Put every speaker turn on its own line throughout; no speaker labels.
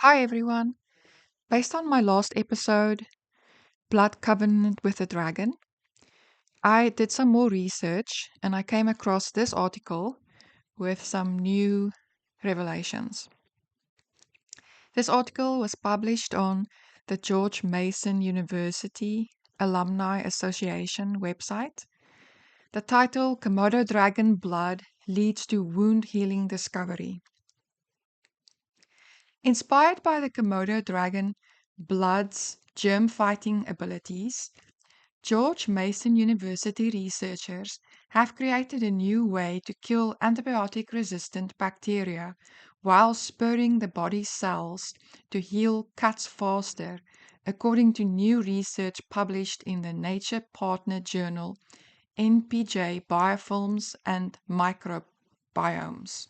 Hi everyone. Based on my last episode, Blood Covenant with the Dragon, I did some more research and I came across this article with some new revelations. This article was published on the George Mason University Alumni Association website. The title Komodo Dragon Blood Leads to Wound Healing Discovery. Inspired by the Komodo dragon blood's germ fighting abilities, George Mason University researchers have created a new way to kill antibiotic resistant bacteria while spurring the body's cells to heal cuts faster, according to new research published in the Nature Partner journal NPJ Biofilms and Microbiomes.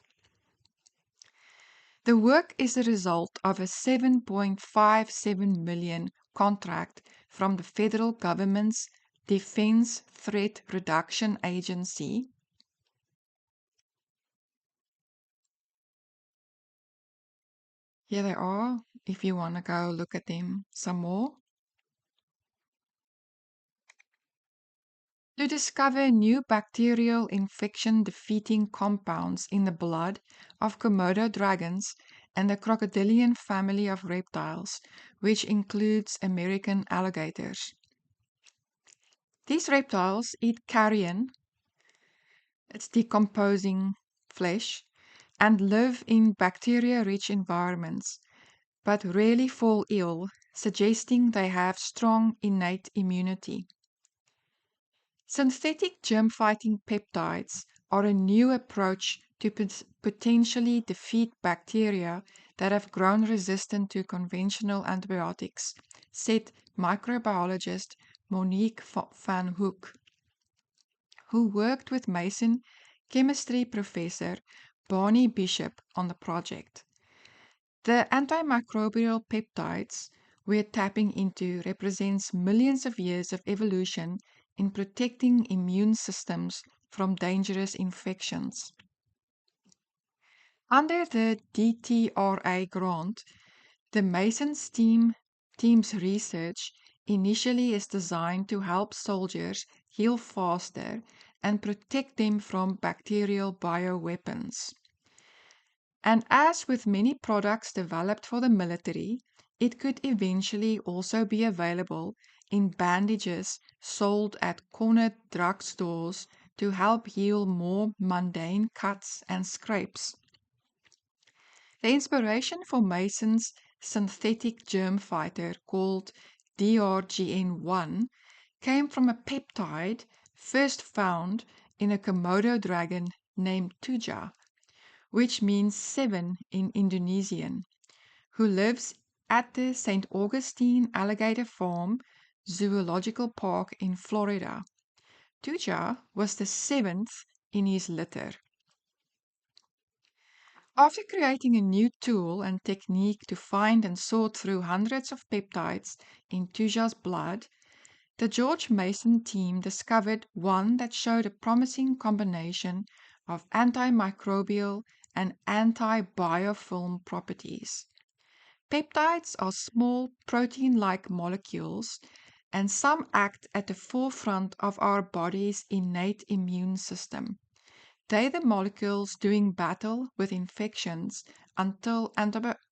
The work is a result of a 7.57 million contract from the federal government's Defense Threat Reduction Agency. Here they are, if you want to go look at them some more. To discover new bacterial infection defeating compounds in the blood of Komodo dragons and the crocodilian family of reptiles, which includes American alligators. These reptiles eat carrion, it's decomposing flesh, and live in bacteria rich environments, but rarely fall ill, suggesting they have strong innate immunity. Synthetic germ fighting peptides are a new approach to potentially defeat bacteria that have grown resistant to conventional antibiotics, said microbiologist Monique van Hoek, who worked with Mason chemistry professor Barney Bishop on the project. The antimicrobial peptides we're tapping into represents millions of years of evolution in protecting immune systems from dangerous infections. Under the DTRA grant, the Mason's team's research initially is designed to help soldiers heal faster and protect them from bacterial bioweapons. And as with many products developed for the military, it could eventually also be available in bandages sold at corner drugstores to help heal more mundane cuts and scrapes. The inspiration for Mason's synthetic germ fighter called DRGN1 came from a peptide first found in a Komodo dragon named Tuja, which means seven in Indonesian, who lives at the St. Augustine Alligator Farm Zoological Park in Florida. Tuja was the seventh in his litter. After creating a new tool and technique to find and sort through hundreds of peptides in Tuja's blood, the George Mason team discovered one that showed a promising combination of antimicrobial and anti-biofilm properties. Peptides are small protein-like molecules, and some act at the forefront of our body's innate immune system. They're the molecules doing battle with infections until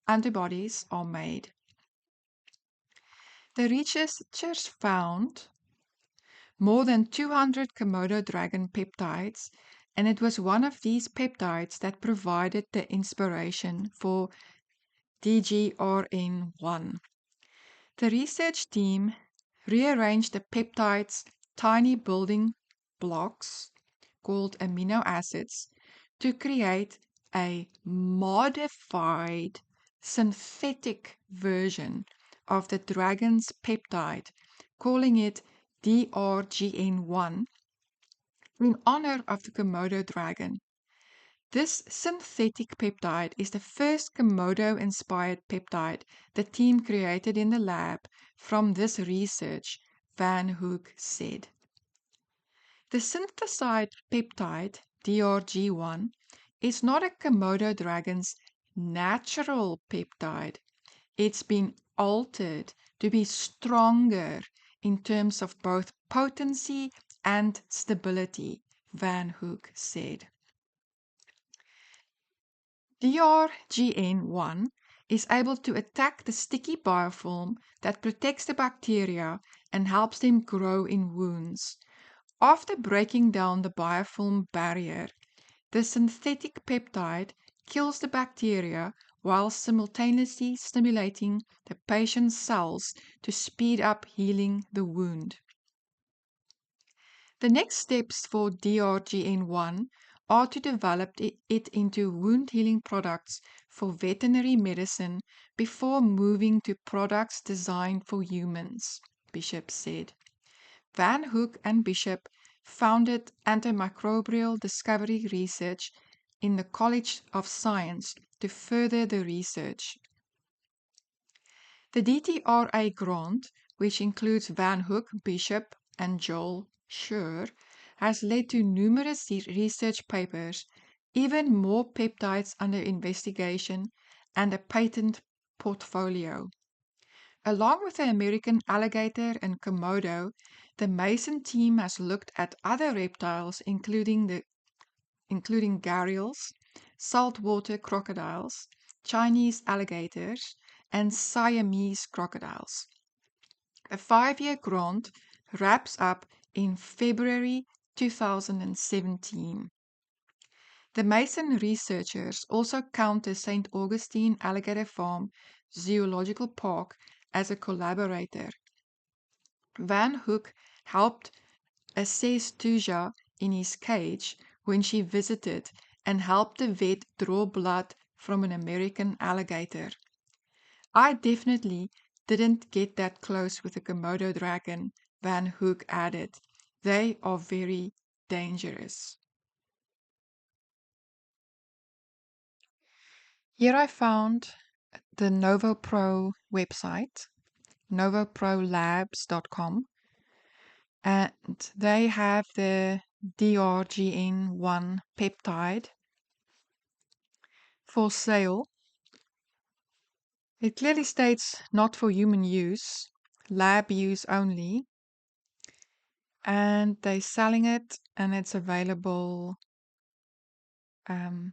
antibodies are made. The researchers found more than 200 Komodo dragon peptides, and it was one of these peptides that provided the inspiration for DGRN1. The research team rearranged the peptide's tiny building blocks, called amino acids, to create a modified synthetic version of the dragon's peptide, calling it DRGN1 in honor of the Komodo dragon. This synthetic peptide is the first Komodo-inspired peptide the team created in the lab from this research, Van Hoek said. The synthesized peptide, DRG1, is not a Komodo dragon's natural peptide. it's been altered to be stronger in terms of both potency and stability, Van Hook said. DRGN1 is able to attack the sticky biofilm that protects the bacteria and helps them grow in wounds. After breaking down the biofilm barrier, the synthetic peptide kills the bacteria while simultaneously stimulating the patient's cells to speed up healing the wound. The next steps for DRGN1 are to develop it into wound healing products for veterinary medicine before moving to products designed for humans, Bishop said. Van Hook and Bishop founded antimicrobial discovery research in the College of Science to further the research. The DTRA grant, which includes Van Hook, Bishop, and Joel Scher, has led to numerous research papers, even more peptides under investigation, and a patent portfolio. Along with the American alligator and Komodo, the Mason team has looked at other reptiles, including gharials, saltwater crocodiles, Chinese alligators, and Siamese crocodiles. A 5-year grant wraps up in February 2017. The Mason researchers also count the St. Augustine Alligator Farm Zoological Park as a collaborator. Van Hook helped assess Tuja in his cage when she visited and helped the vet draw blood from an American alligator. I definitely didn't get that close with a Komodo dragon, Van Hook added. They are very dangerous. Here I found the NovoPro website, novoprolabs.com, and they have the DRGN1 peptide for sale. It clearly states not for human use, lab use only, and they're selling it, and it's available 5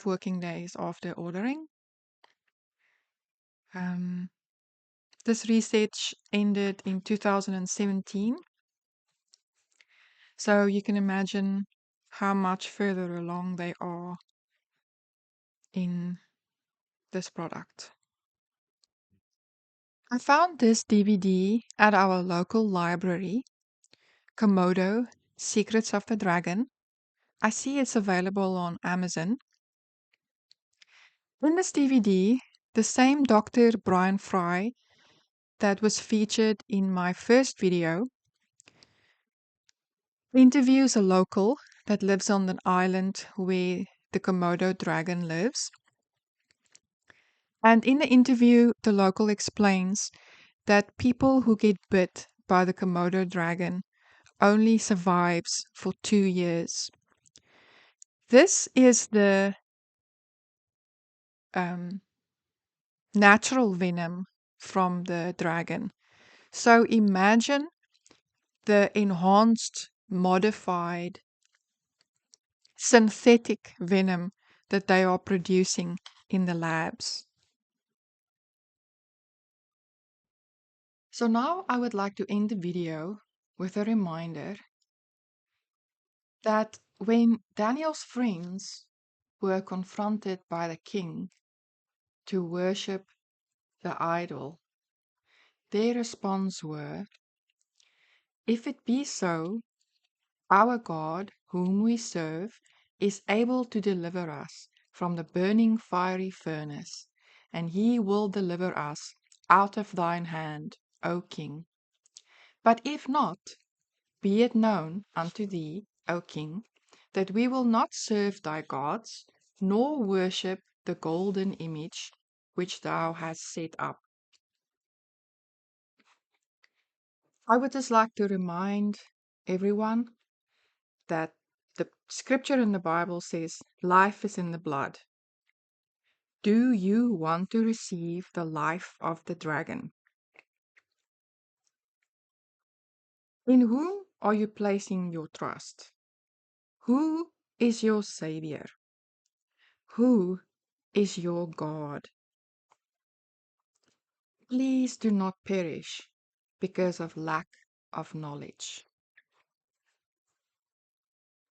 working days after ordering. This research ended in 2017, so you can imagine how much further along they are in this product. I found this DVD at our local library, Komodo Secrets of the Dragon. I see it's available on Amazon. In this DVD, the same Dr. Brian Fry that was featured in my first video interviews a local that lives on an island where the Komodo dragon lives. And in the interview, the local explains that people who get bit by the Komodo dragon only survives for 2 years. This is the natural venom from the dragon. So imagine the enhanced, modified, synthetic venom that they are producing in the labs. So now I would like to end the video with a reminder that when Daniel's friends were confronted by the king to worship the idol, their response were, "If it be so, our God, whom we serve, is able to deliver us from the burning fiery furnace, and he will deliver us out of thine hand, O king. But if not, be it known unto thee, O king, that we will not serve thy gods, nor worship the golden image which thou hast set up." I would just like to remind everyone that the scripture in the Bible says life is in the blood. Do you want to receive the life of the dragon? In whom are you placing your trust? Who is your Savior? Who is your God? Please do not perish because of lack of knowledge.